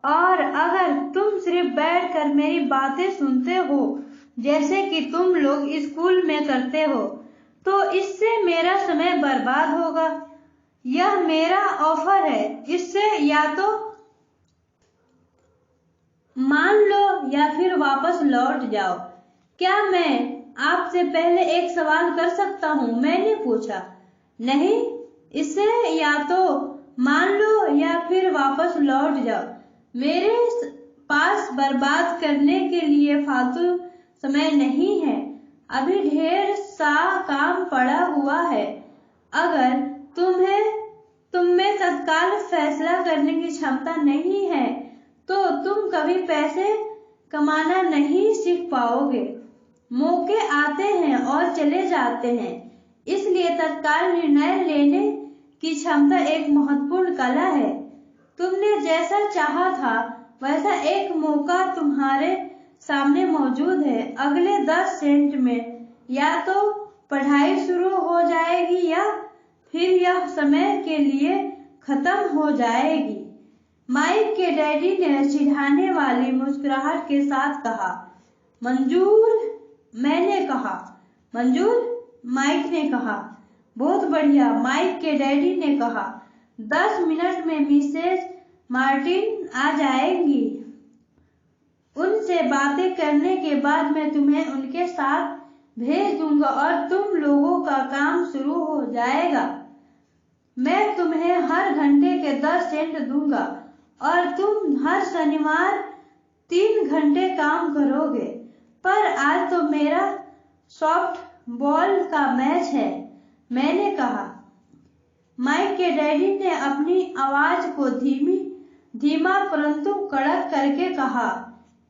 और अगर तुम सिर्फ बैठकर मेरी बातें सुनते हो जैसे कि तुम लोग स्कूल में करते हो तो इससे मेरा समय बर्बाद होगा। यह मेरा ऑफर है, इससे या तो मान लो या फिर वापस लौट जाओ। क्या मैं आपसे पहले एक सवाल कर सकता हूँ? मैंने पूछा। नहीं, इससे या तो मान लो या फिर वापस लौट जाओ। मेरे पास बर्बाद करने के लिए फालतू समय नहीं है। अभी ढेर सा काम पड़ा हुआ है। अगर तुम में तत्काल फैसला करने की क्षमता नहीं है तो तुम कभी पैसे कमाना नहीं सीख पाओगे। मौके आते हैं और चले जाते हैं, इसलिए तत्काल निर्णय लेने की क्षमता एक महत्वपूर्ण कला है। तुमने जैसा चाहा था वैसा एक मौका तुम्हारे सामने मौजूद है। अगले 10 सेकंड में या तो पढ़ाई शुरू हो जाएगी या फिर यह समय के लिए खत्म हो जाएगी। माइक के डैडी ने चिढ़ाने वाली मुस्कुराहट के साथ कहा। मंजूर, मैंने कहा। मंजूर, माइक ने कहा। बहुत बढ़िया, माइक के डैडी ने कहा। 10 मिनट में मिसेस मार्टिन आ जाएंगी। उनसे बातें करने के बाद मैं तुम्हें उनके साथ भेज दूंगा और तुम लोगों का काम शुरू हो जाएगा। मैं तुम्हें हर घंटे के 10 सेंट दूंगा और तुम हर शनिवार 3 घंटे काम करोगे। पर आज तो मेरा सॉफ्ट बॉल का मैच है, मैंने कहा। माइक के डैडी ने अपनी आवाज को धीमा परंतु कड़क करके कहा।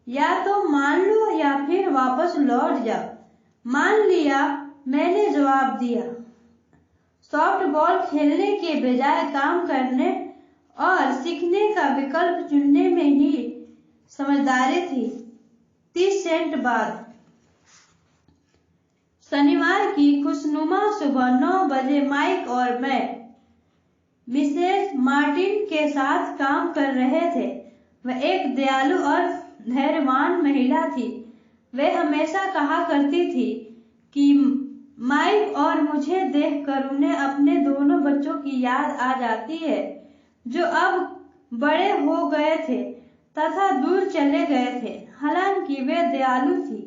या तो मान लो या फिर वापस लौट जाओ। मान लिया, मैंने जवाब दिया। सॉफ्ट बॉल खेलने के बजाय काम करने और सीखने का विकल्प चुनने में ही समझदारी थी। 30 सेकंड बाद शनिवार की खुशनुमा सुबह 9 बजे माइक और मैं मिसेस मार्टिन के साथ काम कर रहे थे। वह एक दयालु और धैर्यवान महिला थी। वह हमेशा कहा करती थी कि माइक और मुझे देखकर उन्हें अपने दोनों बच्चों की याद आ जाती है जो अब बड़े हो गए थे तथा दूर चले गए थे। हालांकि वे दयालु थी,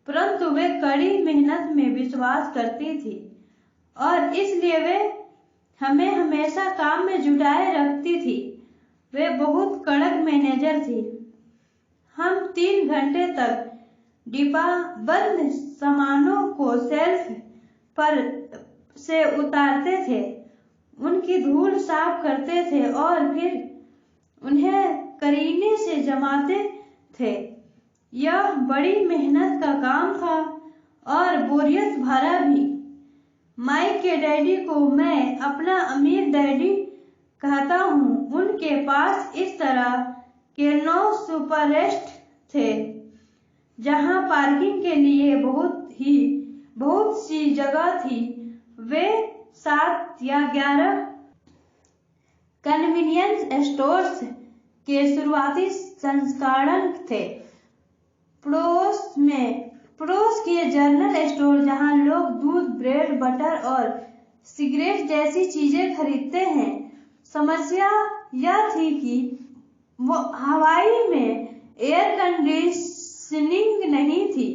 परंतु वे कड़ी मेहनत में विश्वास करती थी और इसलिए वे हमें हमेशा काम में जुटाए रखती थी। वे बहुत कड़क मैनेजर थी। हम 3 घंटे तक डिब्बाबंद सामानों को शेल्फ पर से उतारते थे, उनकी धूल साफ करते थे और फिर उन्हें करीने से जमाते थे। यह बड़ी मेहनत का काम था और बोरियत भरा भी। माइक के डैडी को मैं अपना अमीर डैडी कहता हूँ। उनके पास इस तरह के 9 सुपरस्टेट थे जहाँ पार्किंग के लिए बहुत सी जगह थी। वे 7 या 11 कन्वीनियंस स्टोर्स के शुरुआती संस्करण थे। पड़ोस के जनरल स्टोर जहां लोग दूध, ब्रेड, बटर और सिगरेट जैसी चीजें खरीदते हैं। समस्या यह थी कि हवाई में एयर कंडीशनिंग नहीं थी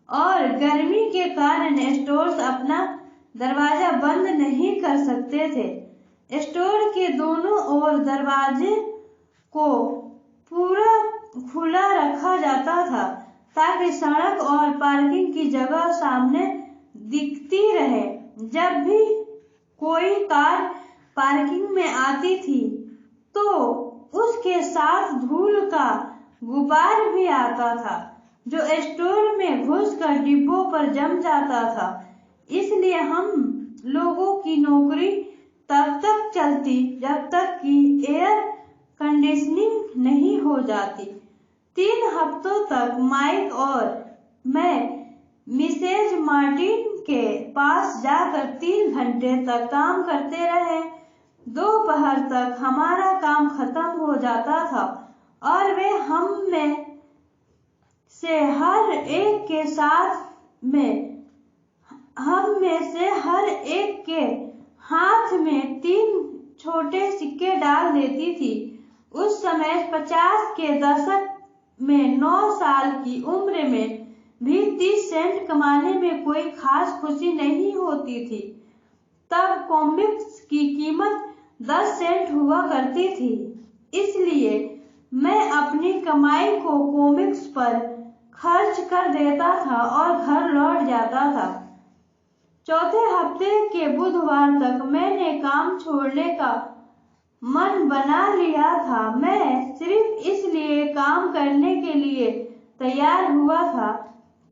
और गर्मी के कारण स्टोर्स अपना दरवाजा बंद नहीं कर सकते थे। स्टोर के दोनों ओर दरवाजे को पूरा खुला रखा जाता था ताकि सड़क और पार्किंग की जगह सामने दिखती रहे। जब भी कोई कार पार्किंग में आती थी तो उसके साथ धूल का गुबार भी आता था जो स्टोर में घुसकर डिब्बों पर जम जाता था। इसलिए हम लोगों की नौकरी तब तक चलती जब तक कि एयर कंडीशनिंग नहीं हो जाती। 3 हफ्तों तक माइक और मैं मिसेज मार्टिन के पास जाकर 3 घंटे तक काम करते रहे। दोपहर तक हमारा काम खत्म हो जाता था और वे हम में से हर एक के हाथ में 3 छोटे सिक्के डाल देती थी। उस समय 50 के दशक में 9 साल की उम्र में भी 30 सेंट कमाने में कोई खास खुशी नहीं होती थी। तब कॉमिक्स की कीमत 10 सेंट हुआ करती थी, इसलिए मैं अपनी कमाई को कॉमिक्स पर खर्च कर देता था और घर लौट जाता था। चौथे हफ्ते के बुधवार तक मैंने काम छोड़ने का मन बना लिया था। मैं सिर्फ इसलिए काम करने के लिए तैयार हुआ था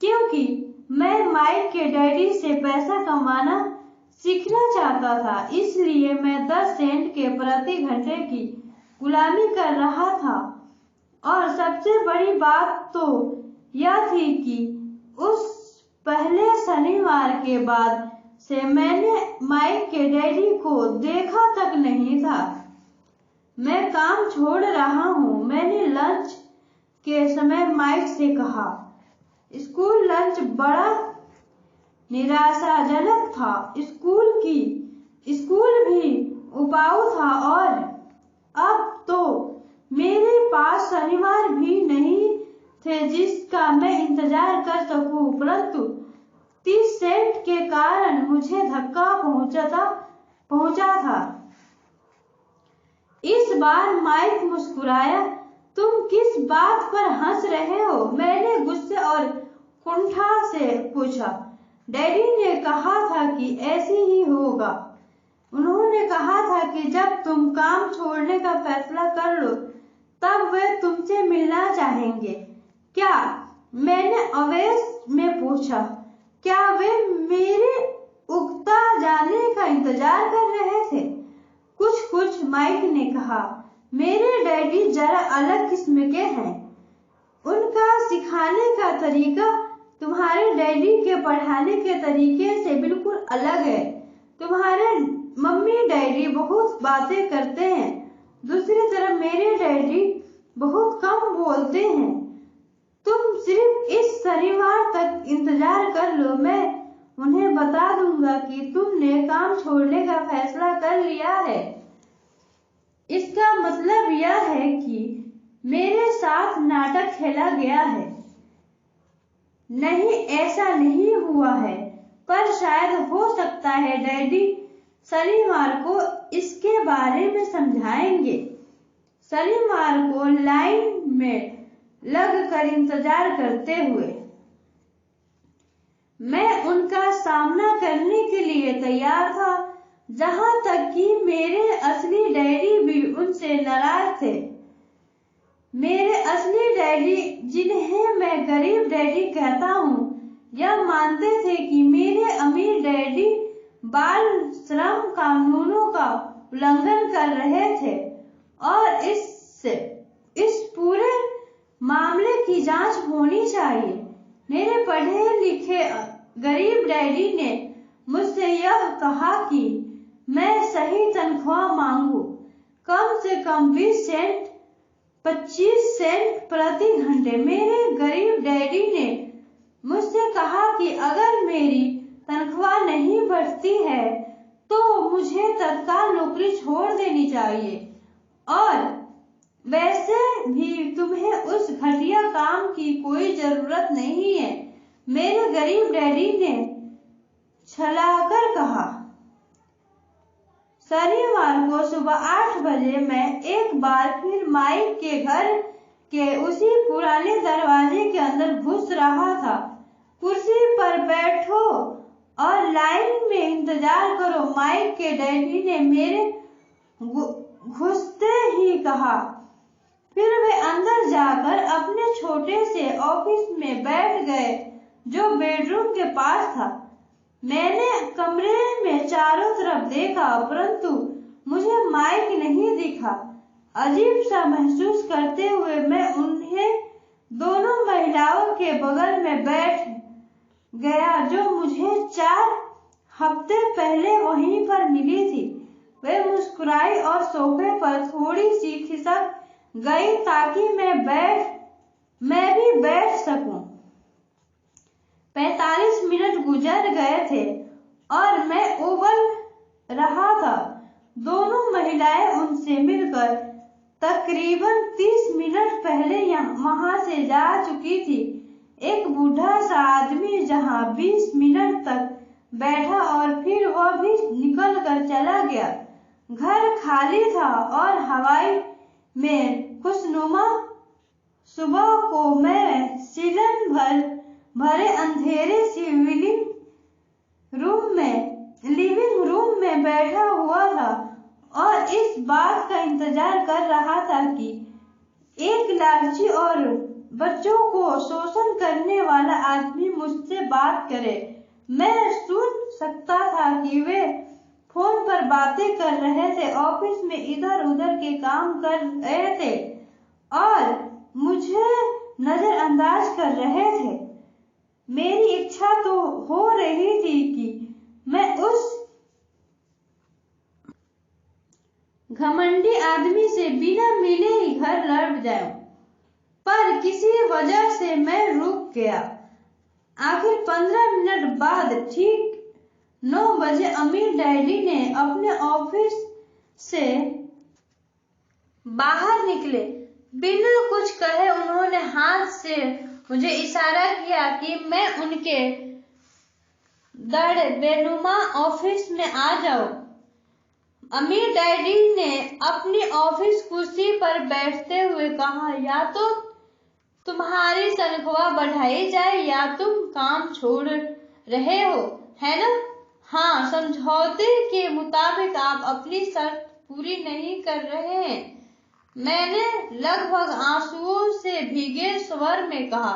क्योंकि मैं माइक के डैडी से पैसा कमाना सीखना चाहता था। इसलिए मैं 10 सेंट के प्रति घंटे की गुलामी कर रहा था। और सबसे बड़ी बात तो यह थी कि उस पहले शनिवार के बाद से मैंने माइक के डैडी को देखा तक नहीं था। मैं काम छोड़ रहा हूँ, मैंने लंच के समय माइक से कहा। स्कूल लंच बड़ा निराशाजनक था। स्कूल भी उबाऊ था और अब तो मेरे पास शनिवार भी नहीं थे जिसका मैं इंतजार कर सकूं, परंतु 30 सेंट के कारण मुझे धक्का पहुंचा था। इस बार माइक मुस्कुराया। तुम किस बात पर हंस रहे हो? मैंने गुस्से और कुंठा से पूछा। डैडी ने कहा था कि ऐसे ही होगा। उन्होंने कहा था कि जब तुम काम छोड़ने का फैसला कर लो तब वे तुमसे मिलना चाहेंगे। क्या? मैंने आवेश में पूछा। क्या वे मेरे उगता जाने का इंतजार कर रहे थे? कुछ, माइक ने कहा। मेरे डैडी जरा अलग किस्म के हैं। उनका सिखाने का तरीका तुम्हारे डैडी के पढ़ाने के तरीके से बिल्कुल अलग है। तुम्हारे मम्मी डैडी बहुत बातें करते हैं, दूसरी तरफ मेरे डैडी बहुत कम बोलते हैं। तुम सिर्फ इस शनिवार तक इंतजार कर लो, मैं उन्हें बता दूंगा कि तुमने काम छोड़ने का फैसला कर लिया है। इसका मतलब यह है कि मेरे साथ नाटक खेला गया है। नहीं, ऐसा नहीं हुआ है, पर शायद हो सकता है डैडी शनिवार को इसके बारे में समझाएंगे। शनिवार को लाइन में लगकर इंतजार करते हुए मैं उनका सामना करने के लिए तैयार था। जहां तक कि मेरे असली डैडी भी उनसे नाराज थे। मेरे असली डैडी, जिन्हें मैं गरीब डैडी कहता हूँ, यह मानते थे कि मेरे अमीर डैडी बाल श्रम कानूनों का उल्लंघन कर रहे थे और इस पूरे मामले की जांच होनी चाहिए। मेरे पढ़े लिखे गरीब डैडी ने मुझसे यह कहा कि मैं सही तनख्वाह मांगू, कम से कम 20 सेंट 25 सेंट प्रति घंटे। मेरे गरीब डैडी ने मुझसे कहा कि अगर मेरी तनख्वाह नहीं बढ़ती है तो मुझे तत्काल नौकरी छोड़ देनी चाहिए और वैसे भी तुम्हें उस घटिया काम की कोई जरूरत नहीं है। मेरे गरीब डैडी ने छलाकर कहा। शनिवार को सुबह 8 बजे मैं एक बार फिर माइक के घर के उसी पुराने दरवाजे के अंदर घुस रहा था। कुर्सी पर बैठो और लाइन में इंतजार करो, माइक के डैडी ने मेरे घुसते ही कहा। फिर वे अंदर जाकर अपने छोटे से ऑफिस में बैठ गए जो बेडरूम के पास था। मैंने कमरे में चारों तरफ देखा, परंतु मुझे माइक नहीं दिखा। अजीब सा महसूस करते हुए मैं उन्हें दोनों महिलाओं के बगल में बैठ गया जो मुझे 4 हफ्ते पहले वहीं पर मिली थी। वे मुस्कुराई और सोफे पर थोड़ी सी खिसक गई ताकि मैं भी बैठ सकूं। 45 मिनट गुजर गए थे और मैं उबल रहा था। दोनों महिलाएं उनसे मिलकर तकरीबन 30 मिनट पहले वहां से जा चुकी थी। एक बूढ़ा सा आदमी जहां 20 मिनट तक बैठा और फिर वह भी निकल कर चला गया। घर खाली था और हवाई में खुशनुमा सुबह को मैं सीलन भरे अंधेरे सी लिविंग रूम में बैठा हुआ था और इस बात का इंतजार कर रहा था कि एक लालची और बच्चों को शोषण करने वाला आदमी मुझसे बात करे। मैं सुन सकता था कि वे फोन पर बातें कर रहे थे, ऑफिस में इधर उधर के काम कर रहे थे और मुझे नजरअंदाज कर रहे थे। मेरी इच्छा तो हो रही थी कि मैं उस घमंडी आदमी से बिना मिले ही घर लौट जाऊं, पर किसी वजह से मैं रुक गया। आखिर 15 मिनट बाद ठीक 9 बजे अमीर डैडी ने अपने ऑफिस से बाहर निकले। बिना कुछ कहे उन्होंने हाथ से मुझे इशारा किया कि मैं उनके बेनुमा ऑफिस में आ जाऊं। अमीर डैडी ने अपनी ऑफिस कुर्सी पर बैठते हुए कहा, या तो तुम्हारी तनख्वाह बढ़ाई जाए या तुम काम छोड़ रहे हो, है ना? हाँ, समझौते के मुताबिक आप अपनी शर्त पूरी नहीं कर रहे हैं, मैंने लगभग आंसुओं से भीगे स्वर में कहा।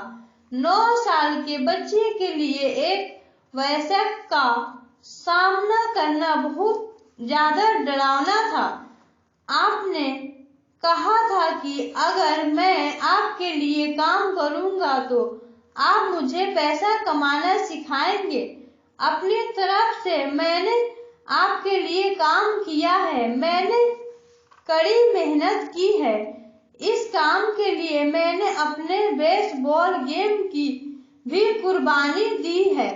9 साल के बच्चे के लिए एक वयस्क का सामना करना बहुत ज्यादा डरावना था। आपने कहा था कि अगर मैं आपके लिए काम करूंगा तो आप मुझे पैसा कमाना सिखाएंगे। अपनी तरफ से मैंने आपके लिए काम किया है, मैंने कड़ी मेहनत की है। इस काम के लिए मैंने अपने बेसबॉल गेम की भी कुर्बानी दी है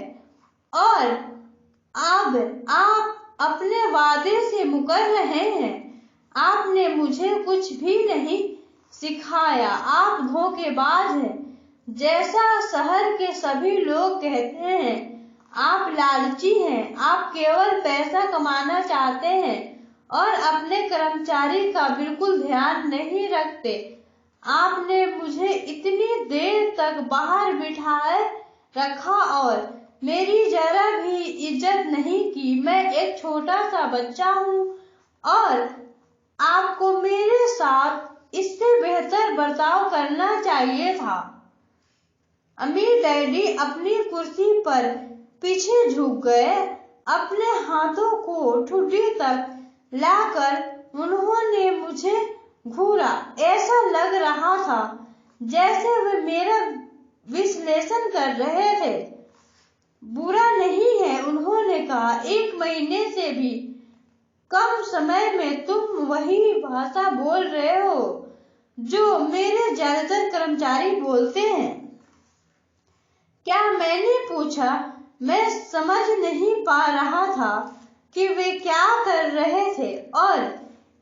और अब आप अपने वादे से मुकर रहे हैं। आपने मुझे कुछ भी नहीं सिखाया, आप धोखेबाज हैं। जैसा शहर के सभी लोग कहते हैं, आप लालची हैं, आप केवल पैसा कमाना चाहते हैं और अपने कर्मचारी का बिल्कुल ध्यान नहीं रखते। आपने मुझे इतनी देर तक बाहर बिठाए रखा और मेरी जरा भी इज्जत नहीं की। मैं एक छोटा सा बच्चा हूँ और आपको मेरे साथ इससे बेहतर बर्ताव करना चाहिए था। अमीर डैडी अपनी कुर्सी पर पीछे झुक गए। अपने हाथों को ठुड्डी तक लाकर उन्होंने मुझे घूरा। ऐसा लग रहा था जैसे वे मेरा विश्लेषण कर रहे थे। बुरा नहीं है, उन्होंने कहा, 1 महीने से भी कम समय में तुम वही भाषा बोल रहे हो जो मेरे ज्यादातर कर्मचारी बोलते हैं। क्या? मैंने पूछा। मैं समझ नहीं पा रहा था कि वे क्या कर रहे थे और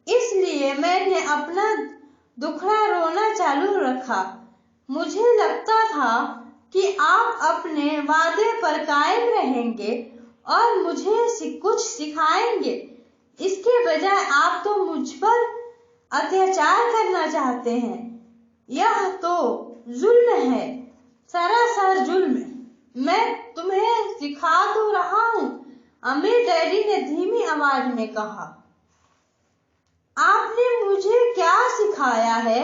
इसलिए मैंने अपना दुखड़ा रोना चालू रखा। मुझे लगता था कि आप अपने वादे पर कायम रहेंगे और मुझे कुछ सिखाएंगे। इसके बजाय आप तो मुझ पर अत्याचार करना चाहते हैं। यह तो जुल्म है, सरासर जुल्म। मैं तुम्हें सिखा तो रहा हूँ, अमीर डैडी ने धीमी आवाज में कहा। आपने मुझे क्या सिखाया है?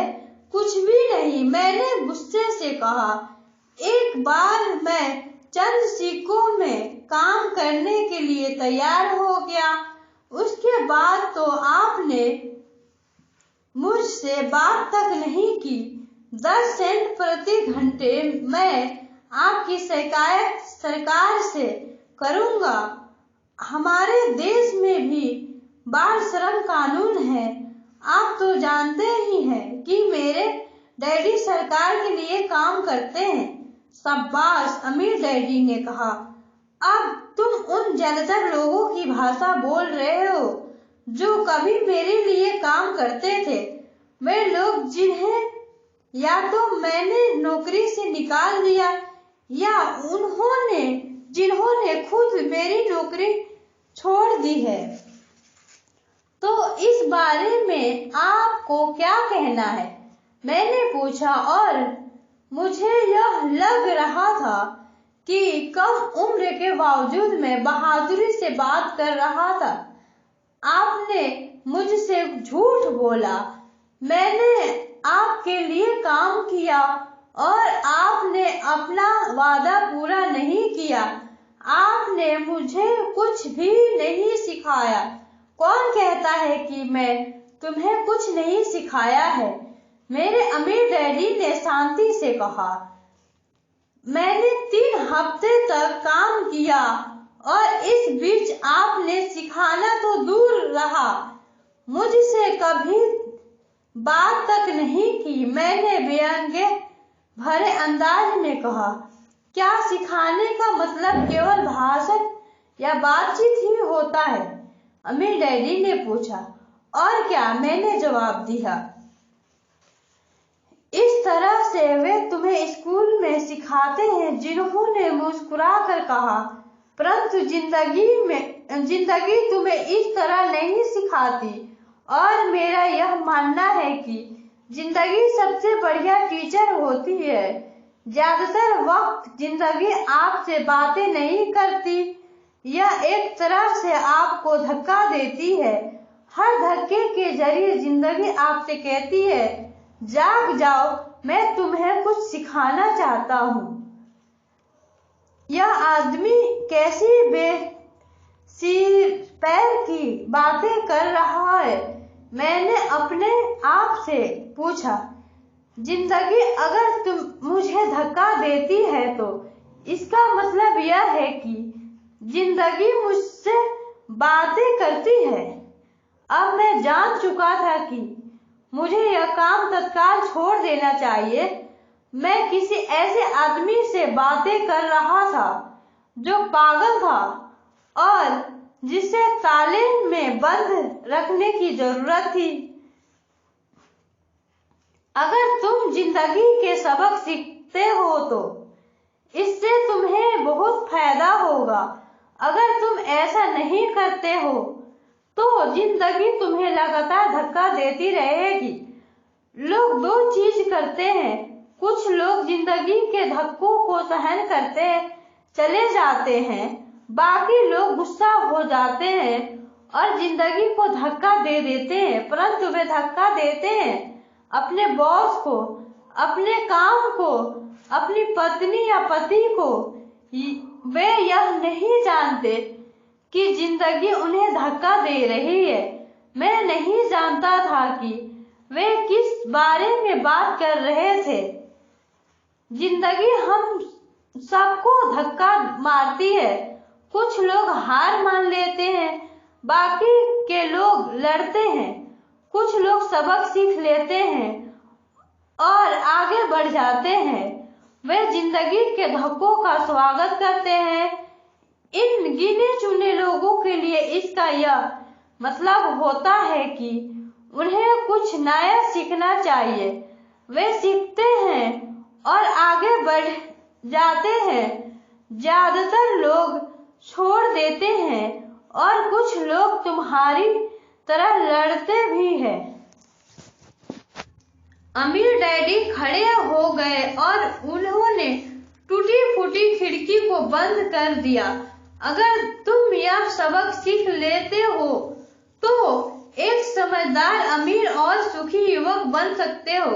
कुछ भी नहीं, मैंने गुस्से से कहा। एक बार मैं चंद सिक्कों में काम करने के लिए तैयार हो गया, उसके बाद तो आपने मुझसे बात तक नहीं की। 10 सेंट प्रति घंटे मैं आपकी शिकायत सरकार से करूंगा। हमारे देश में भी बाल श्रम कानून है आप तो जानते ही हैं कि मेरे डैडी सरकार के लिए काम करते हैं। शाबाश, अमीर डैडी ने कहा। अब तुम उन ज्यादातर लोगों की भाषा बोल रहे हो जो कभी मेरे लिए काम करते थे। वे लोग जिन्हें या तो मैंने नौकरी से निकाल दिया या जिन्होंने खुद मेरी नौकरी छोड़ दी है। तो इस बारे में आपको क्या कहना है? मैंने पूछा और मुझे यह लग रहा था कि कम उम्र के बावजूद मैं बहादुरी से बात कर रहा था। आपने मुझसे झूठ बोला। मैंने आपके लिए काम किया और आपने अपना वादा पूरा नहीं किया। आपने मुझे कुछ भी नहीं सिखाया। कौन कहता है कि मैं तुम्हें कुछ नहीं सिखाया है? मेरे अमीर डैडी ने शांति से कहा। मैंने 3 हफ्ते तक काम किया और इस बीच आपने सिखाना तो दूर रहा, मुझसे कभी बात तक नहीं की। मैंने व्यंग्य भरे अंदाज में कहा। क्या सिखाने का मतलब केवल भाषण या बातचीत ही होता है? अमीर डैडी ने पूछा। और क्या, मैंने जवाब दिया। इस तरह से वे तुम्हें स्कूल में सिखाते हैं। जिन्होंने मुस्कुराकर कहा। परंतु जिंदगी तुम्हें इस तरह नहीं सिखाती और मेरा यह मानना है कि जिंदगी सबसे बढ़िया टीचर होती है। ज्यादातर वक्त जिंदगी आपसे बातें नहीं करती, यह एक तरह से आपको धक्का देती है। हर धक्के के जरिए जिंदगी आपसे कहती है, जाग जाओ, मैं तुम्हें कुछ सिखाना चाहता हूँ। यह आदमी कैसी बेसिर-पैर की बातें कर रहा है? मैंने अपने आप से पूछा। जिंदगी अगर तुम मुझे धक्का देती है तो इसका मतलब यह है कि जिंदगी मुझसे बातें करती है। अब मैं जान चुका था कि मुझे यह काम तत्काल छोड़ देना चाहिए। मैं किसी ऐसे आदमी से बातें कर रहा था जो पागल था और जिसे ताले में बंद रखने की जरूरत थी। अगर तुम जिंदगी के सबक सीखते हो तो इससे तुम्हें बहुत फायदा होगा। अगर तुम ऐसा नहीं करते हो तो जिंदगी तुम्हें लगातार धक्का देती रहेगी। लोग 2 चीज करते हैं। कुछ लोग जिंदगी के धक्कों को सहन करते चले जाते हैं, बाकी लोग गुस्सा हो जाते हैं और जिंदगी को धक्का दे देते हैं। परंतु वे धक्का देते हैं अपने बॉस को, अपने काम को, अपनी पत्नी या पति को। वे यह नहीं जानते कि जिंदगी उन्हें धक्का दे रही है। मैं नहीं जानता था कि वे किस बारे में बात कर रहे थे। जिंदगी हम सबको धक्का मारती है। कुछ लोग हार मान लेते हैं, बाकी के लोग लड़ते हैं। कुछ लोग सबक सीख लेते हैं और आगे बढ़ जाते हैं। वे जिंदगी के धक्कों का स्वागत करते हैं। इन गिने चुने लोगों के लिए इसका यह मतलब होता है कि उन्हें कुछ नया सीखना चाहिए। वे सीखते हैं और आगे बढ़ जाते हैं। ज्यादातर लोग छोड़ देते हैं और कुछ लोग तुम्हारी तरह लड़ते भी हैं। अमीर डैडी खड़े हो गए और उन्होंने टूटी फूटी खिड़की को बंद कर दिया। अगर तुम यह सबक सीख लेते हो तो एक समझदार, अमीर और सुखी युवक बन सकते हो।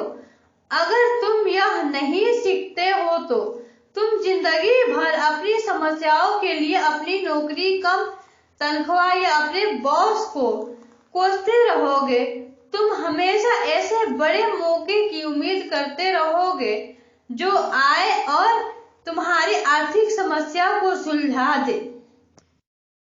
अगर तुम यह नहीं सीखते हो तो तुम जिंदगी भर अपनी समस्याओं के लिए अपनी नौकरी, कम तनख्वाह या अपने बॉस को कोसते रहोगे। तुम हमेशा ऐसे बड़े मौके की उम्मीद करते रहोगे जो आए और तुम्हारी आर्थिक समस्या को सुलझा दे।